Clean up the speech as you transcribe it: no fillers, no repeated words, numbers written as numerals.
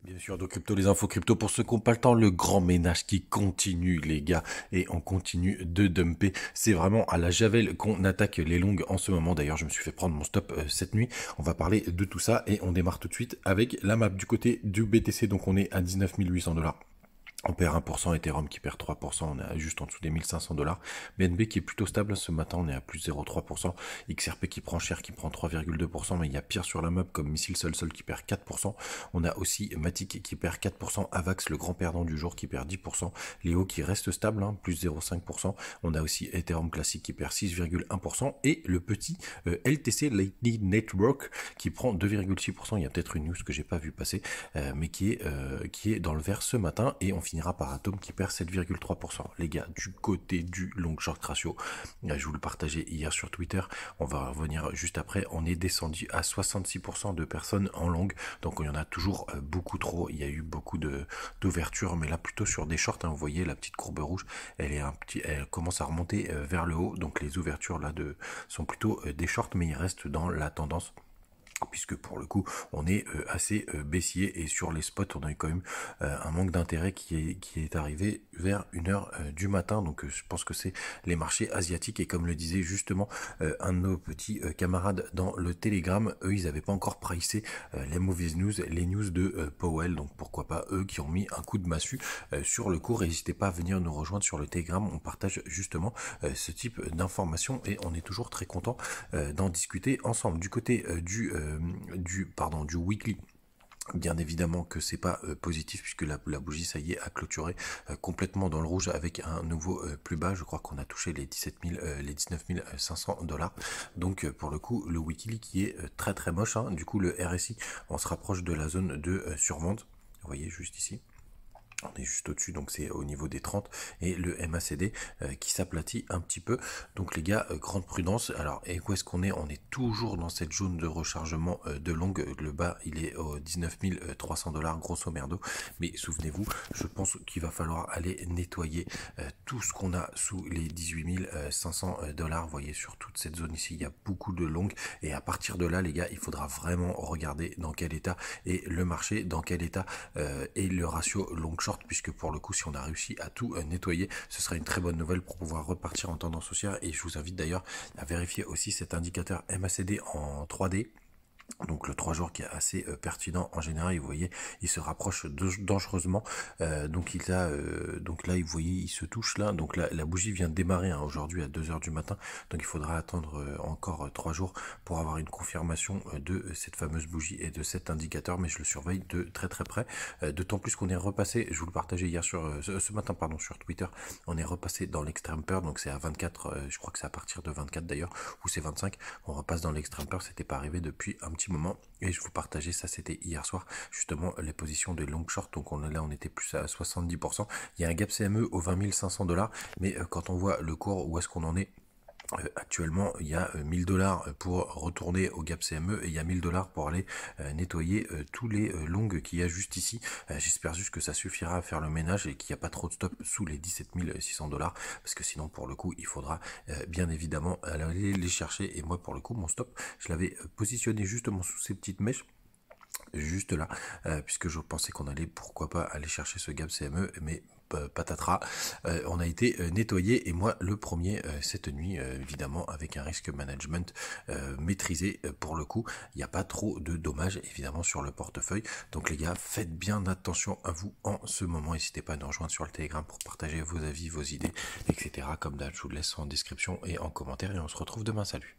Bien sûr, de crypto, les infos crypto pour ceux qui n'ont pas le temps, le grand ménage qui continue les gars et on continue de dumper. C'est vraiment à la javel qu'on attaque les longues en ce moment. D'ailleurs, je me suis fait prendre mon stop cette nuit. On va parler de tout ça et on démarre tout de suite avec la map du côté du BTC. Donc on est à 19 800 $. On perd 1%, Ethereum qui perd 3%, on est juste en dessous des 1500 $. BNB qui est plutôt stable ce matin, on est à plus 0,3%. XRP qui prend cher, qui prend 3,2%, mais il y a pire sur la map comme Missile Sol qui perd 4%. On a aussi Matic qui perd 4%, Avax le grand perdant du jour qui perd 10%, Léo qui reste stable, plus 0,5%. On a aussi Ethereum classique qui perd 6,1% et le petit LTC Lightning Network qui prend 2,6%. Il y a peut-être une news que j'ai pas vu passer, mais qui est dans le vert ce matin et on finira par Atom qui perd 7,3%. Les gars, du côté du long short ratio, je vous le partageais hier sur Twitter, on va revenir juste après, on est descendu à 66% de personnes en long, donc il y en a toujours beaucoup trop, il y a eu beaucoup d'ouverture, mais là plutôt sur des shorts, vous voyez la petite courbe rouge, elle commence à remonter vers le haut, donc les ouvertures là sont plutôt des shorts, mais ils restent dans la tendance, puisque pour le coup on est assez baissier et sur les spots on a eu quand même un manque d'intérêt qui est arrivé vers 1h du matin, donc je pense que c'est les marchés asiatiques et comme le disait justement un de nos petits camarades dans le Telegram, eux ils n'avaient pas encore pricé les mauvaises news, les news de Powell, donc pourquoi pas eux qui ont mis un coup de massue sur le cours. N'hésitez pas à venir nous rejoindre sur le Telegram, on partage justement ce type d'informations et on est toujours très content d'en discuter ensemble. Du côté du weekly, bien évidemment que c'est pas positif puisque la bougie ça y est a clôturé complètement dans le rouge avec un nouveau plus bas. Je crois qu'on a touché les 19 500 $. Donc pour le coup le weekly qui est très très moche, du coup le RSI on se rapproche de la zone de survente, vous voyez juste ici. On est juste au-dessus, donc c'est au niveau des 30 et le MACD qui s'aplatit un petit peu. Donc les gars, grande prudence. Alors, et où est-ce qu'on est? On est toujours dans cette zone de rechargement de longue. Le bas, il est aux 19 300 $, grosso merdo. Mais souvenez-vous, je pense qu'il va falloir aller nettoyer tout ce qu'on a sous les 18 500 $. Vous voyez, sur toute cette zone ici, il y a beaucoup de longues. Et à partir de là, les gars, il faudra vraiment regarder dans quel état est le marché, dans quel état est le ratio long short, puisque pour le coup si on a réussi à tout nettoyer, ce sera une très bonne nouvelle pour pouvoir repartir en tendance haussière. Et je vous invite d'ailleurs à vérifier aussi cet indicateur MACD en 3D, donc le 3 jours qui est assez pertinent en général. Vous voyez il se rapproche dangereusement, donc donc là vous voyez il se touche là, donc la bougie vient de démarrer aujourd'hui à 2h du matin, donc il faudra attendre encore 3 jours pour avoir une confirmation de cette fameuse bougie et de cet indicateur, mais je le surveille de très très près, d'autant plus qu'on est repassé, je vous le partageais hier ce matin pardon sur Twitter, on est repassé dans l'extrême peur, donc c'est à 24, je crois que c'est à partir de 24 d'ailleurs, ou c'est 25, on repasse dans l'extrême peur, c'était pas arrivé depuis un petit moment et je vous partageais ça, c'était hier soir justement les positions de long short. Donc on était plus à 70%. Il y a un gap CME aux 20 500 $, mais quand on voit le cours où est-ce qu'on en est actuellement, il y a 1000 $ pour retourner au gap CME et il y a 1000 $ pour aller nettoyer tous les longues qu'il y a juste ici. J'espère juste que ça suffira à faire le ménage et qu'il n'y a pas trop de stop sous les 17 600 $, parce que sinon pour le coup il faudra bien évidemment aller les chercher. Et moi pour le coup mon stop je l'avais positionné justement sous ces petites mèches juste là, puisque je pensais qu'on allait pourquoi pas aller chercher ce gap CME, mais patatras, on a été nettoyé et moi le premier cette nuit, évidemment avec un risque management maîtrisé. Pour le coup il n'y a pas trop de dommages évidemment sur le portefeuille, donc les gars faites bien attention à vous en ce moment. N'hésitez pas à nous rejoindre sur le Telegram pour partager vos avis, vos idées, etc. Comme d'hab je vous le laisse en description et en commentaire et on se retrouve demain. Salut.